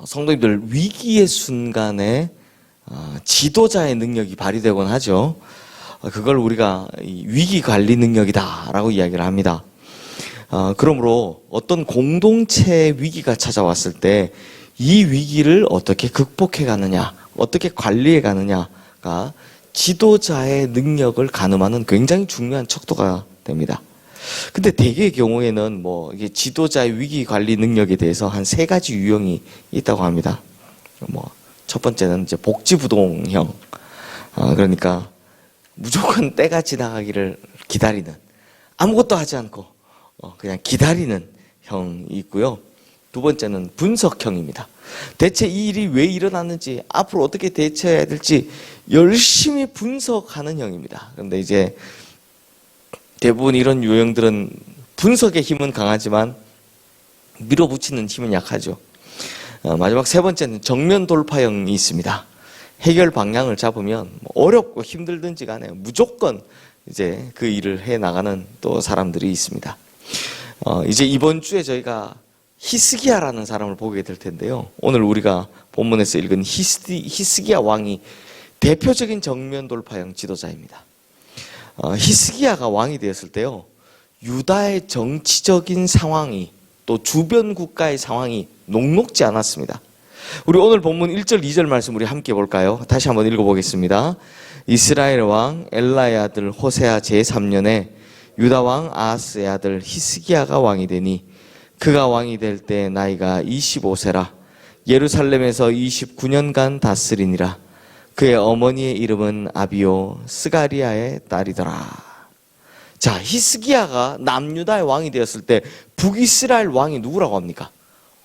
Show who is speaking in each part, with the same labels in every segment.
Speaker 1: 성도님들, 위기의 순간에 지도자의 능력이 발휘되곤 하죠. 그걸 우리가 위기 관리 능력이다라고 이야기를 합니다. 그러므로 어떤 공동체의 위기가 찾아왔을 때 이 위기를 어떻게 극복해 가느냐, 어떻게 관리해 가느냐가 지도자의 능력을 가늠하는 굉장히 중요한 척도가 됩니다. 근데 대개의 경우에는 이게 지도자의 위기 관리 능력에 대해서 한 3가지 유형이 있다고 합니다. 첫 번째는 이제 복지부동형. 그러니까 무조건 때가 지나가기를 기다리는, 아무것도 하지 않고 그냥 기다리는 형이 있고요. 두 번째는 분석형입니다. 대체 이 일이 왜 일어났는지, 앞으로 어떻게 대처해야 될지 열심히 분석하는 형입니다. 그런데 이제 대부분 이런 유형들은 분석의 힘은 강하지만 밀어붙이는 힘은 약하죠. 마지막 3번째는 정면 돌파형이 있습니다. 해결 방향을 잡으면 어렵고 힘들든지 간에 무조건 이제 그 일을 해 나가는 또 사람들이 있습니다. 이제 이번 주에 저희가 히스기야라는 사람을 보게 될 텐데요. 오늘 우리가 본문에서 읽은 히스기야 왕이 대표적인 정면 돌파형 지도자입니다. 히스기야가 왕이 되었을 때요, 유다의 정치적인 상황이, 또 주변 국가의 상황이 녹록지 않았습니다. 우리 오늘 본문 1절 2절 말씀 우리 함께 볼까요? 다시 한번 읽어보겠습니다. 이스라엘 왕 엘라의 아들 호세아 제3년에 유다 왕 아하스의 아들 히스기야가 왕이 되니 그가 왕이 될 때 나이가 25세라. 예루살렘에서 29년간 다스리니라. 그의 어머니의 이름은 아비요 스가리아의 딸이더라. 자, 히스기야가 남유다의 왕이 되었을 때 북이스라엘 왕이 누구라고 합니까?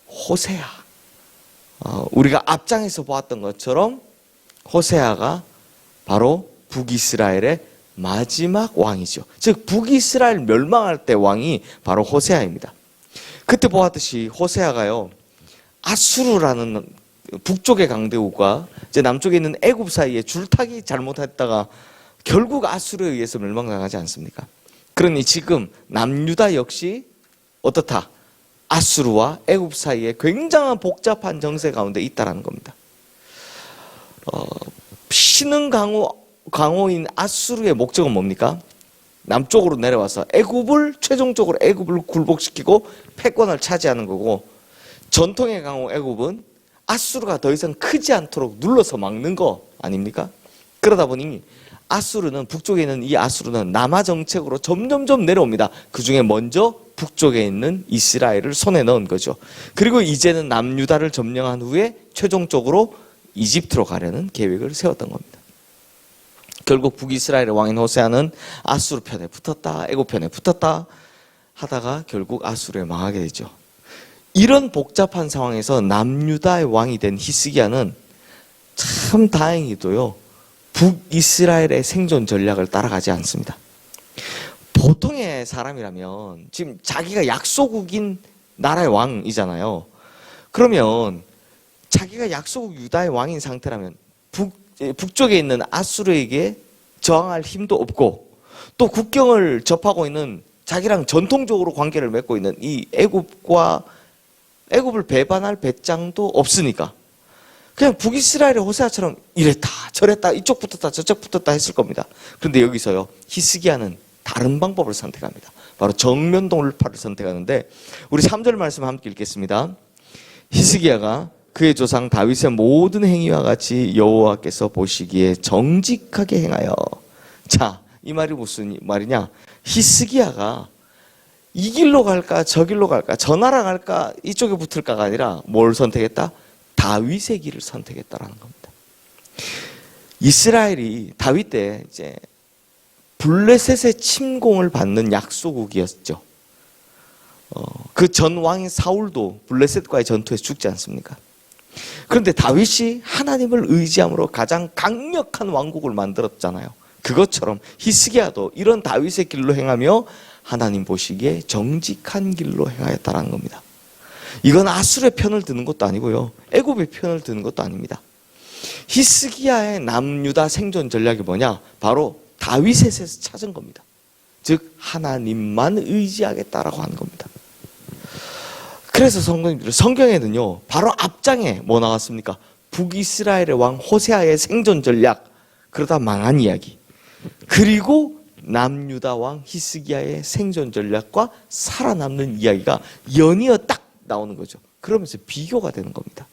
Speaker 1: 호세아. 우리가 앞장에서 보았던 것처럼 호세아가 바로 북이스라엘의 마지막 왕이죠. 즉 북이스라엘 멸망할 때 왕이 바로 호세아입니다. 그때 보았듯이 호세아가요, 아수르라는 북쪽의 강대국과 이제 남쪽에 있는 애굽 사이에 줄타기 잘못했다가 결국 아수르에 의해서 멸망당하지 않습니까? 그러니 지금 남유다 역시 어떻다? 아수르와 애굽 사이에 굉장한 복잡한 정세 가운데 있다라는 겁니다. 신흥 강호인 아수르의 목적은 뭡니까? 남쪽으로 내려와서 최종적으로 애굽을 굴복시키고 패권을 차지하는 거고, 전통의 강호 애굽은 아수르가 더 이상 크지 않도록 눌러서 막는 거 아닙니까? 그러다 보니 북쪽에 있는 이 아수르는 남하 정책으로 점점점 내려옵니다. 그 중에 먼저 북쪽에 있는 이스라엘을 손에 넣은 거죠. 그리고 이제는 남유다를 점령한 후에 최종적으로 이집트로 가려는 계획을 세웠던 겁니다. 결국 북이스라엘의 왕인 호세아는 아수르 편에 붙었다, 애굽 편에 붙었다 하다가 결국 아수르에 망하게 되죠. 이런 복잡한 상황에서 남유다의 왕이 된 히스기야는 참 다행히도요, 북이스라엘의 생존 전략을 따라가지 않습니다. 보통의 사람이라면 지금 자기가 약소국인 나라의 왕이잖아요. 그러면 자기가 약소국 유다의 왕인 상태라면 북쪽에 있는 아수르에게 저항할 힘도 없고, 또 국경을 접하고 있는 자기랑 전통적으로 관계를 맺고 있는 이 애굽을 배반할 배짱도 없으니까 그냥 북이스라엘의 호세아처럼 이랬다 저랬다 이쪽 붙었다 저쪽 붙었다 했을 겁니다. 그런데 여기서요, 히스기야는 다른 방법을 선택합니다. 바로 정면 돌파를 선택하는데, 우리 3절 말씀 함께 읽겠습니다. 히스기야가 그의 조상 다윗의 모든 행위와 같이 여호와께서 보시기에 정직하게 행하여. 자, 이 말이 무슨 말이냐? 히스기야가 이 길로 갈까 저 길로 갈까 저 나라 갈까 이쪽에 붙을까가 아니라 뭘 선택했다? 다윗의 길을 선택했다라는 겁니다. 이스라엘이 다윗 때 이제 블레셋의 침공을 받는 약소국이었죠. 그 전 왕인 사울도 블레셋과의 전투에서 죽지 않습니까? 그런데 다윗이 하나님을 의지함으로 가장 강력한 왕국을 만들었잖아요. 그것처럼 히스기야도 이런 다윗의 길로 행하며 하나님 보시기에 정직한 길로 행하였다는 겁니다. 이건 아수르의 편을 드는 것도 아니고요, 애굽의 편을 드는 것도 아닙니다. 히스기야의 남유다 생존 전략이 뭐냐? 바로 다윗에서 찾은 겁니다. 즉 하나님만 의지하겠다라고 하는 겁니다. 그래서 성도님들, 성경에는요 바로 앞장에 뭐 나왔습니까? 북이스라엘의 왕 호세아의 생존 전략, 그러다 망한 이야기, 그리고 남유다 왕 히스기야의 생존 전략과 살아남는 이야기가 연이어 딱 나오는 거죠. 그러면서 비교가 되는 겁니다.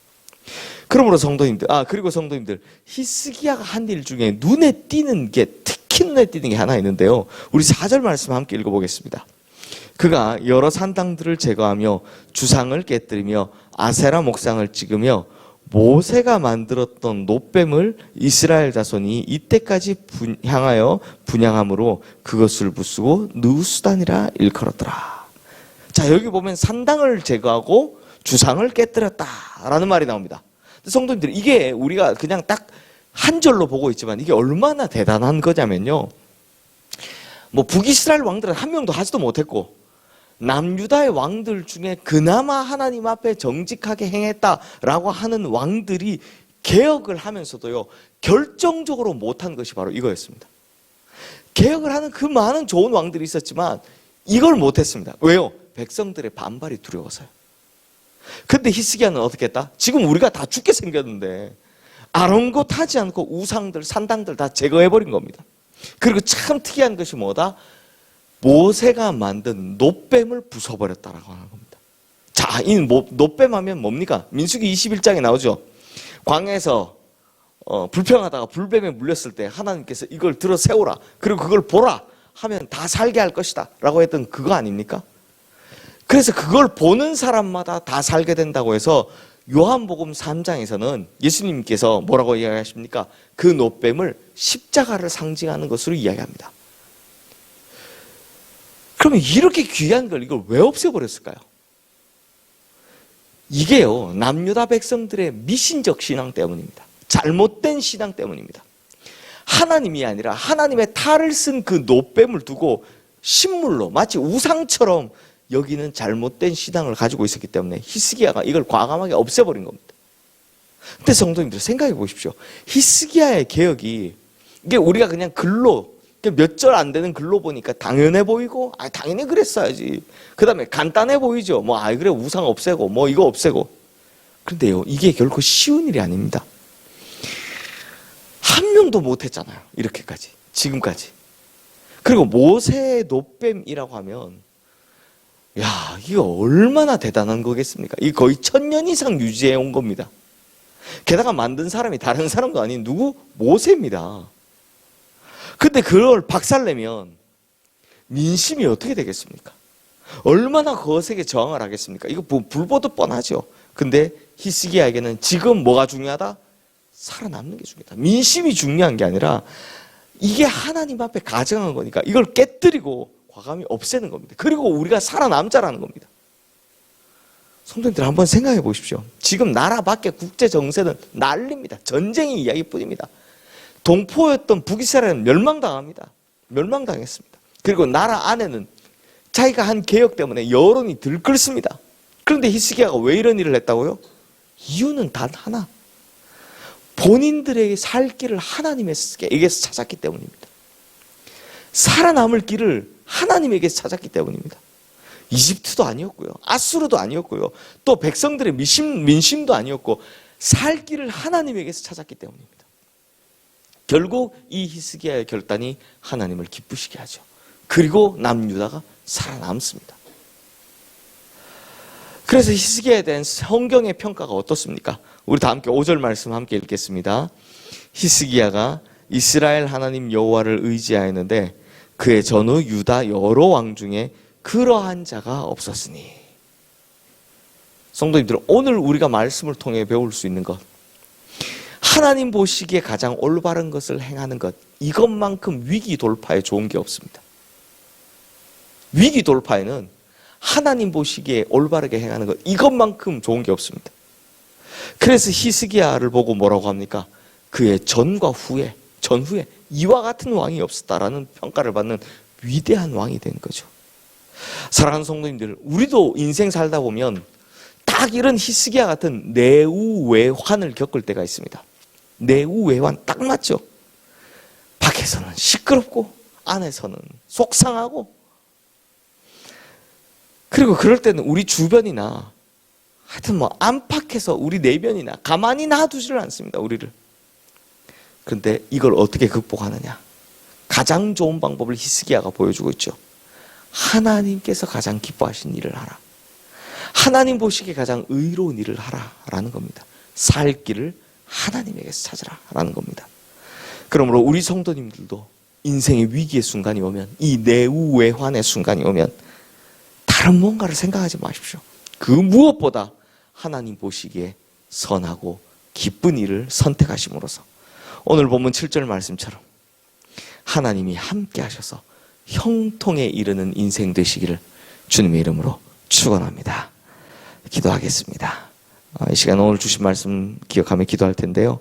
Speaker 1: 그러므로 성도님들, 그리고 성도님들, 히스기야가 한 일 중에 눈에 띄는 게, 특히 눈에 띄는 게 하나 있는데요. 우리 4절 말씀 함께 읽어보겠습니다. 그가 여러 산당들을 제거하며 주상을 깨뜨리며 아세라 목상을 찍으며 모세가 만들었던 놋뱀을 이스라엘 자손이 이때까지 향하여 분향함으로 그것을 부수고 느우수단이라 일컬었더라. 자, 여기 보면 산당을 제거하고 주상을 깨뜨렸다라는 말이 나옵니다. 성도님들, 이게 우리가 그냥 딱 한 절로 보고 있지만 이게 얼마나 대단한 거냐면요, 뭐 북이스라엘 왕들은 한 명도 하지도 못했고 남유다의 왕들 중에 그나마 하나님 앞에 정직하게 행했다라고 하는 왕들이 개혁을 하면서도요 결정적으로 못한 것이 바로 이거였습니다. 개혁을 하는 그 많은 좋은 왕들이 있었지만 이걸 못했습니다. 왜요? 백성들의 반발이 두려워서요. 근데 히스기야는 어떻게 했다? 지금 우리가 다 죽게 생겼는데 아랑곳하지 않고 우상들, 산당들 다 제거해버린 겁니다. 그리고 참 특이한 것이 뭐다? 모세가 만든 놋뱀을 부숴버렸다라고 하는 겁니다. 자, 이 놋뱀 하면 뭡니까? 민수기 21장에 나오죠. 광야에서 불평하다가 불뱀에 물렸을 때 하나님께서 이걸 들어 세우라, 그리고 그걸 보라 하면 다 살게 할 것이다 라고 했던 그거 아닙니까? 그래서 그걸 보는 사람마다 다 살게 된다고 해서 요한복음 3장에서는 예수님께서 뭐라고 이야기하십니까? 그 놋뱀을 십자가를 상징하는 것으로 이야기합니다. 그러면 이렇게 귀한 걸 이걸 왜 없애버렸을까요? 이게요 남유다 백성들의 미신적 신앙 때문입니다. 잘못된 신앙 때문입니다. 하나님이 아니라 하나님의 탈을 쓴 그 놋뱀을 두고 신물로 마치 우상처럼 여기는 잘못된 신앙을 가지고 있었기 때문에 히스기야가 이걸 과감하게 없애버린 겁니다. 근데 성도님들 생각해 보십시오. 히스기야의 개혁이, 이게 우리가 그냥 글로 몇 절 안 되는 글로 보니까 당연해 보이고, 당연히 그랬어야지. 그 다음에 간단해 보이죠. 그래 우상 없애고 이거 없애고. 그런데요 이게 결코 쉬운 일이 아닙니다. 한 명도 못했잖아요. 이렇게까지, 지금까지. 그리고 모세의 놋뱀이라고 하면 이거 얼마나 대단한 거겠습니까? 이게 거의 1000년 이상 유지해 온 겁니다. 게다가 만든 사람이 다른 사람도 아닌 누구? 모세입니다. 근데 그걸 박살내면 민심이 어떻게 되겠습니까? 얼마나 거세게 저항을 하겠습니까? 이거 불보듯 뻔하죠. 근데 히스기야에게는 지금 뭐가 중요하다? 살아남는 게 중요하다. 민심이 중요한 게 아니라 이게 하나님 앞에 가증한 거니까 이걸 깨뜨리고 과감히 없애는 겁니다. 그리고 우리가 살아남자라는 겁니다. 성도님들 한번 생각해 보십시오. 지금 나라 밖의 국제 정세는 난립니다. 전쟁의 이야기뿐입니다. 동포였던 북이스라엘은 멸망당합니다. 멸망당했습니다. 그리고 나라 안에는 자기가 한 개혁 때문에 여론이 들끓습니다. 그런데 히스기야가 왜 이런 일을 했다고요? 이유는 단 하나. 본인들에게 살 길을 하나님에게서 찾았기 때문입니다. 살아남을 길을 하나님에게서 찾았기 때문입니다. 이집트도 아니었고요. 아수르도 아니었고요. 또 백성들의 민심도 아니었고 살 길을 하나님에게서 찾았기 때문입니다. 결국 이 히스기야의 결단이 하나님을 기쁘시게 하죠. 그리고 남유다가 살아남습니다. 그래서 히스기야에 대한 성경의 평가가 어떻습니까? 우리 다 함께 5절 말씀 함께 읽겠습니다. 히스기야가 이스라엘 하나님 여호와를 의지하였는데 그의 전후 유다 여러 왕 중에 그러한 자가 없었으니. 성도님들, 오늘 우리가 말씀을 통해 배울 수 있는 것, 하나님 보시기에 가장 올바른 것을 행하는 것, 이것만큼 위기 돌파에 좋은 게 없습니다. 위기 돌파에는 하나님 보시기에 올바르게 행하는 것, 이것만큼 좋은 게 없습니다. 그래서 히스기야를 보고 뭐라고 합니까? 그의 전후에 이와 같은 왕이 없었다라는 평가를 받는 위대한 왕이 된 거죠. 사랑하는 성도님들, 우리도 인생 살다 보면 딱 이런 히스기야 같은 내우외환을 겪을 때가 있습니다. 내우외환 딱 맞죠? 밖에서는 시끄럽고 안에서는 속상하고, 그리고 그럴 때는 우리 주변이나 하여튼 뭐 안팎에서 우리 내면이나 가만히 놔두지를 않습니다. 우리를. 그런데 이걸 어떻게 극복하느냐? 가장 좋은 방법을 히스기야가 보여주고 있죠. 하나님께서 가장 기뻐하신 일을 하라. 하나님 보시기에 가장 의로운 일을 하라라는 겁니다. 살 길을 하나님에게서 찾으라라는 겁니다. 그러므로 우리 성도님들도 인생의 위기의 순간이 오면, 이 내우외환의 순간이 오면 다른 뭔가를 생각하지 마십시오. 그 무엇보다 하나님 보시기에 선하고 기쁜 일을 선택하심으로써 오늘 본문 7절 말씀처럼 하나님이 함께 하셔서 형통에 이르는 인생 되시기를 주님의 이름으로 축원합니다. 기도하겠습니다. 이 시간 오늘 주신 말씀 기억하며 기도할 텐데요.